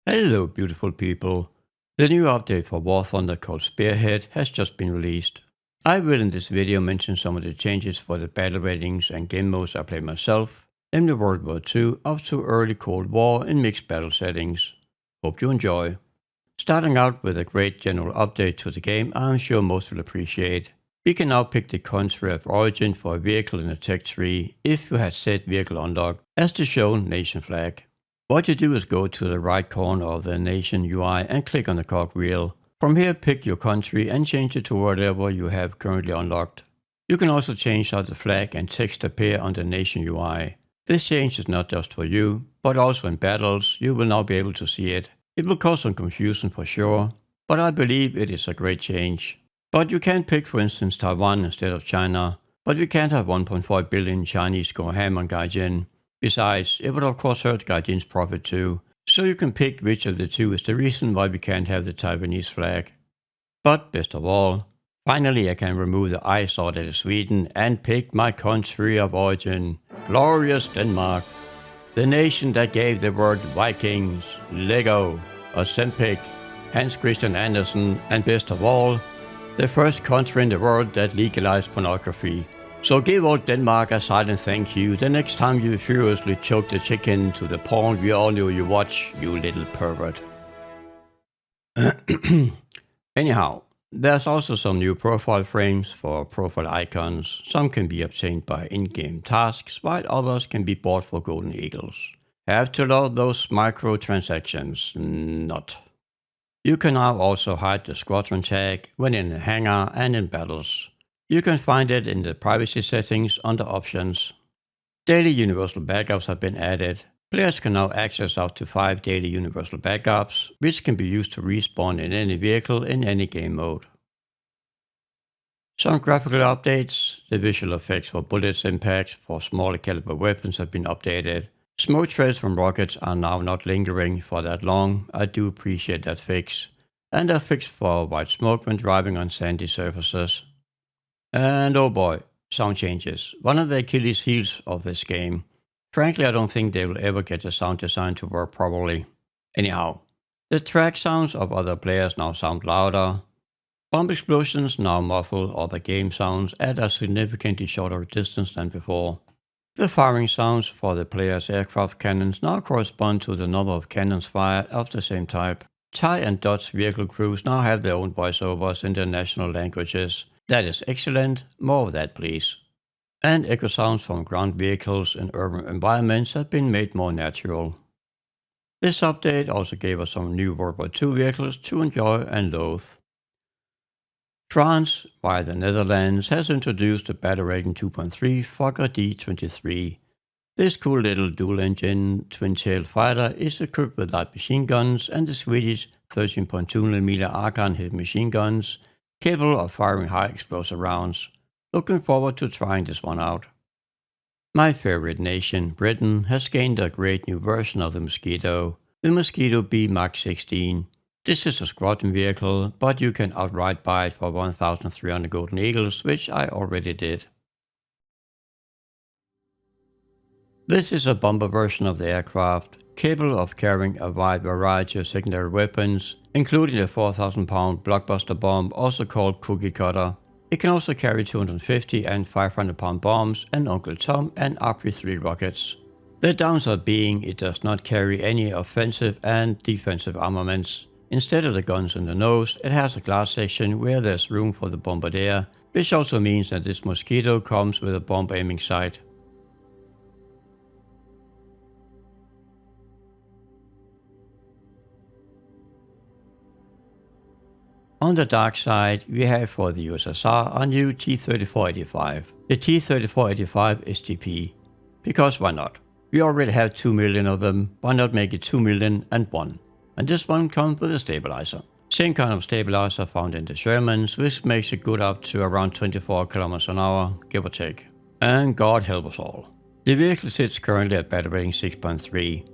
Hello, beautiful people. The new update for War Thunder called Spearhead has just been released. I will in this video mention some of the changes for the battle ratings and game modes I play myself, namely World War II up to early Cold War in mixed battle settings. Hope you enjoy. Starting out with a great general update to the game I'm sure most will appreciate. We can now pick the country of origin for a vehicle in the tech tree if you had set vehicle unlocked as the shown nation flag. What you do is go to the right corner of the nation UI and click on the cogwheel. From here pick your country and change it to whatever you have currently unlocked. You can also change how the flag and text appear on the nation UI. This change is not just for you, but also in battles you will now be able to see it. It will cause some confusion for sure, but I believe it is a great change. But you can pick for instance Taiwan instead of China, but we can't have 1.5 billion Chinese go ham on Gaijin. Besides, it would of course hurt Gaijin's profit too, so you can pick which of the two is the reason why we can't have the Taiwanese flag. But best of all, finally I can remove the eyesore that is Sweden and pick my country of origin, glorious Denmark. The nation that gave the word Vikings, Lego, Ozempic, Hans Christian Andersen, and best of all, the first country in the world that legalized pornography. So give old Denmark a silent thank you the next time you furiously choke the chicken to the porn we all know you watch, you little pervert. Anyhow, there's also some new profile frames for profile icons. Some can be obtained by in-game tasks, while others can be bought for golden eagles. Have to love those microtransactions, not. You can now also hide the squadron tag when in a hangar and in battles. You can find it in the privacy settings under options. Daily universal backups have been added. Players can now access up to 5 daily universal backups, which can be used to respawn in any vehicle in any game mode. Some graphical updates. The visual effects for bullets impacts for smaller caliber weapons have been updated. Smoke trails from rockets are now not lingering for that long. I do appreciate that fix. And a fix for white smoke when driving on sandy surfaces. And oh boy, sound changes. One of the Achilles heels of this game. Frankly, I don't think they will ever get the sound design to work properly. Anyhow, the track sounds of other players now sound louder. Bomb explosions now muffle other game sounds at a significantly shorter distance than before. The firing sounds for the player's aircraft cannons now correspond to the number of cannons fired of the same type. Thai and Dutch vehicle crews now have their own voiceovers in their national languages. That is excellent, more of that please. And echo sounds from ground vehicles in urban environments have been made more natural. This update also gave us some new World War II vehicles to enjoy and loathe. France, via the Netherlands, has introduced the battle rating 2.3 Fokker D-23. This cool little dual-engine twin-tailed fighter is equipped with light machine guns and the Swedish 13.2mm Arkan heavy machine guns, capable of firing high explosive rounds. Looking forward to trying this one out. My favorite nation, Britain, has gained a great new version of the Mosquito, the Mosquito B Mark 16. This is a squadron vehicle, but you can outright buy it for 1,300 golden eagles, which I already did. This is a bomber version of the aircraft, capable of carrying a wide variety of secondary weapons, including the 4,000-pound blockbuster bomb, also called Cookie Cutter. It can also carry 250 and 500-pound bombs and Uncle Tom and RP-3 rockets. The downside being it does not carry any offensive and defensive armaments. Instead of the guns in the nose, it has a glass section where there's room for the bombardier, which also means that this Mosquito comes with a bomb aiming sight. On the dark side, we have for the USSR a new T-3485, the T-3485 STP. Because why not? We already have 2 million of them, why not make it 2,000,001? And this one comes with a stabilizer. Same kind of stabilizer found in the Shermans, which makes it good up to around 24 km an hour, give or take. And God help us all. The vehicle sits currently at battle rating 6.3.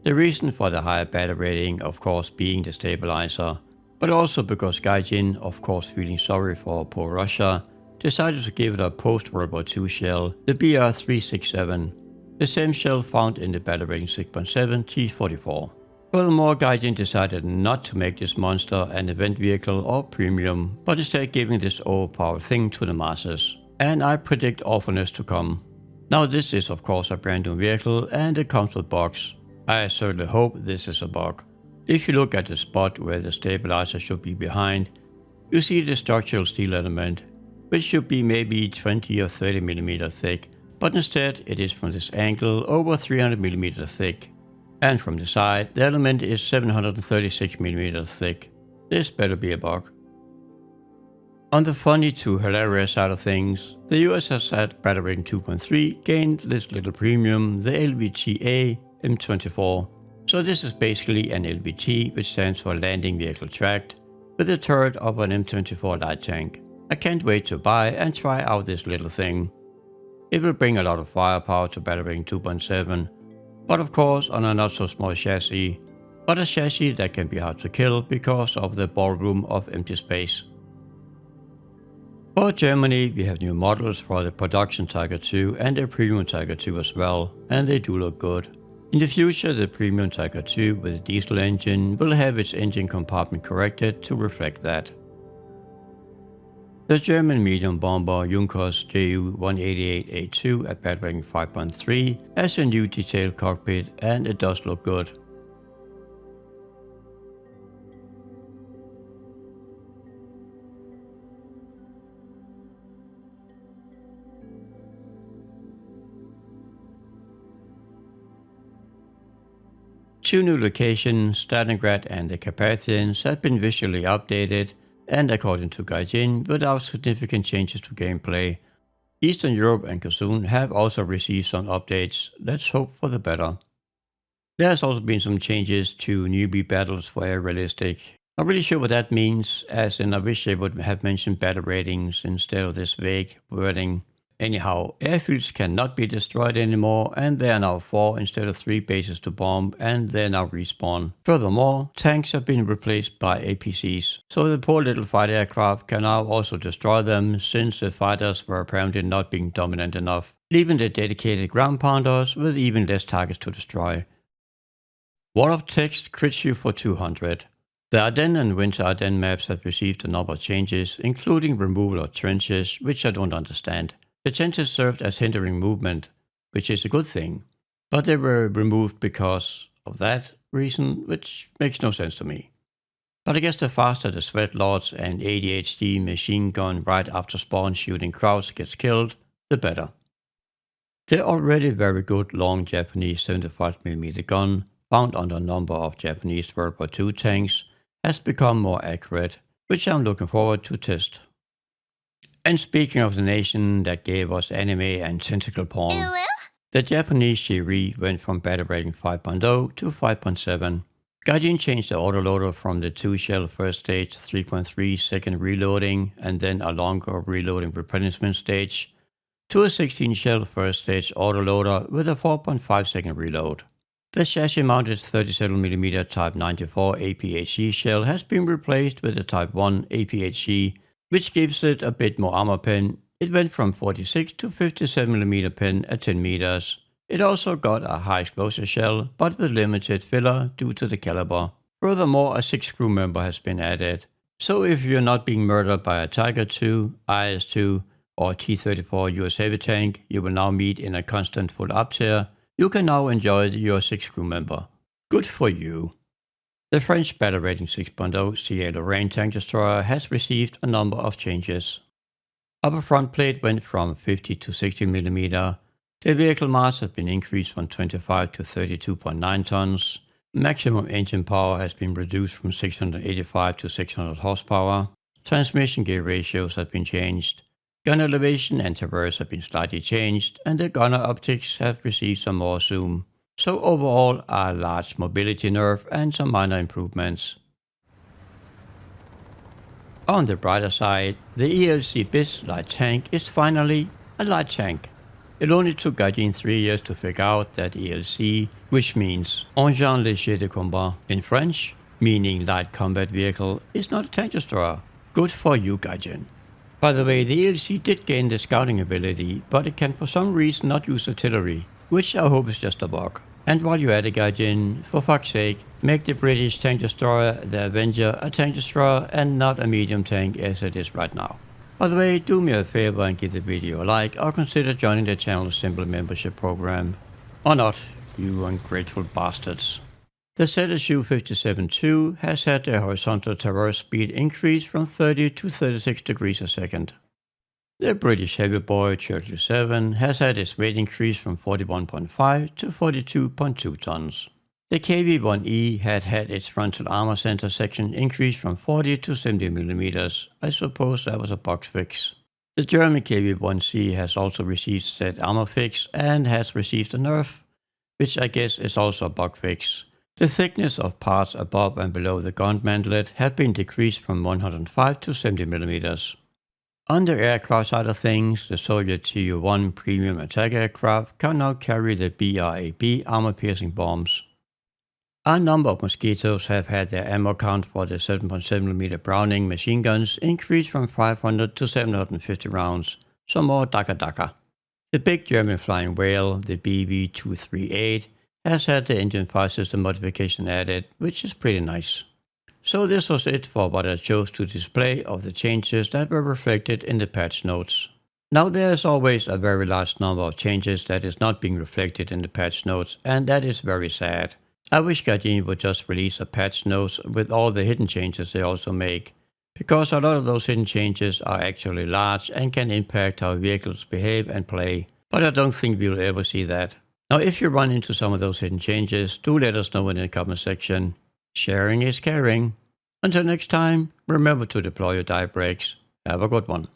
The reason for the higher battle rating, of course, being the stabilizer, but also because Gaijin, of course feeling sorry for poor Russia, decided to give it a post-World War II shell, the BR-367, the same shell found in the battle rating 6.7 T-44. Furthermore, Gaijin decided not to make this monster an event vehicle or premium, but instead giving this overpowered thing to the masses. And I predict awfulness to come. Now this is of course a brand new vehicle and it comes with bugs. I certainly hope this is a bug. If you look at the spot where the stabilizer should be behind, you see the structural steel element, which should be maybe 20 or 30 mm thick, but instead it is from this angle over 300 mm thick. And from the side, the element is 736 mm thick. This better be a bug. On the funny to hilarious side of things, the USSR Battle Rating 2.3 gained this little premium, the LVT-A M24. So this is basically an LVT, which stands for Landing Vehicle Tracked, with a turret of an M24 light tank. I can't wait to buy and try out this little thing. It will bring a lot of firepower to Battle Rating 2.7, but of course on a not so small chassis, but a chassis that can be hard to kill because of the ballroom of empty space. For Germany, we have new models for the production Tiger II and the premium Tiger II as well, and they do look good. In the future, the premium Tiger II with a diesel engine will have its engine compartment corrected to reflect that. The German medium bomber Junkers Ju-188A2 at Battle Rating 5.3 has a new detailed cockpit and it does look good. Two new locations, Stalingrad and the Carpathians, have been visually updated and, according to Gaijin, without significant changes to gameplay. Eastern Europe and Kazun have also received some updates. Let's hope for the better. There has also been some changes to newbie battles for Air Realistic. Not really sure what that means, as in I wish they would have mentioned battle ratings instead of this vague wording. Anyhow, airfields cannot be destroyed anymore, and there are now 4 instead of 3 bases to bomb, and they now respawn. Furthermore, tanks have been replaced by APCs, so the poor little fighter aircraft can now also destroy them, since the fighters were apparently not being dominant enough, leaving the dedicated ground pounders with even less targets to destroy. Wall of Text crits you for 200. The Ardennes and Winter Ardennes maps have received a number of changes, including removal of trenches, which I don't understand. The trenches served as hindering movement, which is a good thing, but they were removed because of that reason, which makes no sense to me. But I guess the faster the Sweat Lords and ADHD machine gun right after spawn shooting crowds gets killed, the better. The already very good long Japanese 75mm gun, found on a number of Japanese World War II tanks, has become more accurate, which I'm looking forward to test. And speaking of the nation that gave us anime and tentacle porn, the Japanese Shiri went from Battle Rating 5.0 to 5.7. Gaijin changed the autoloader from the 2-shell first stage 3.3 second reloading and then a longer reloading replenishment stage to a 16-shell first stage autoloader with a 4.5 second reload. The chassis mounted 37mm Type 94 APHC shell has been replaced with a Type 1 APHC, which gives it a bit more armor pen. It went from 46 to 57mm pen at 10 meters. It also got a high explosive shell, but with limited filler due to the caliber. Furthermore, a 6th crew member has been added. So if you're not being murdered by a Tiger II, IS-2 or T-34 US Heavy Tank you will now meet in a constant full up tier, you can now enjoy your 6th crew member. Good for you. The French Battle Rating 6.0 CA Lorraine tank destroyer has received a number of changes. Upper front plate went from 50 to 60mm. The vehicle mass has been increased from 25 to 32.9 tons. Maximum engine power has been reduced from 685 to 600 horsepower. Transmission gear ratios have been changed. Gun elevation and traverse have been slightly changed, and the gunner optics have received some more zoom. So overall, a large mobility nerf and some minor improvements. On the brighter side, the ELC BIS light tank is finally a light tank. It only took Gaijin 3 years to figure out that ELC, which means Engin Léger de Combat in French, meaning light combat vehicle, is not a tank destroyer. Good for you, Gaijin. By the way, the ELC did gain the scouting ability, but it can for some reason not use artillery, which I hope is just a bug. And while you're at it, Gaijin, for fuck's sake, make the British tank destroyer, the Avenger, a tank destroyer and not a medium tank as it is right now. By the way, do me a favor and give the video a like or consider joining the channel's simple membership program. Or not, you ungrateful bastards. The ZSU 57-2 has had their horizontal traverse speed increase from 30 to 36 degrees a second. The British heavy boy Churchill 7 has had its weight increase from 41.5 to 42.2 tons. The KV-1E had its frontal armor center section increased from 40 to 70 millimeters. I suppose that was a bug fix. The German KV-1C has also received said armor fix and has received a nerf, which I guess is also a bug fix. The thickness of parts above and below the gun mantlet had been decreased from 105 to 70 millimeters. On the aircraft side of things, the Soviet Tu-1 premium attack aircraft can now carry the BRAB armor-piercing bombs. A number of Mosquitoes have had their ammo count for the 7.7mm Browning machine guns increased from 500 to 750 rounds, some more Daka. The big German flying whale, the BV-238, has had the engine fire system modification added, which is pretty nice. So this was it for what I chose to display of the changes that were reflected in the patch notes. Now there is always a very large number of changes that is not being reflected in the patch notes, and that is very sad. I wish Gaijin would just release a patch notes with all the hidden changes they also make, because a lot of those hidden changes are actually large and can impact how vehicles behave and play, but I don't think we will ever see that. Now if you run into some of those hidden changes, do let us know in the comment section. Sharing is caring. Until next time, remember to deploy your dive brakes. Have a good one.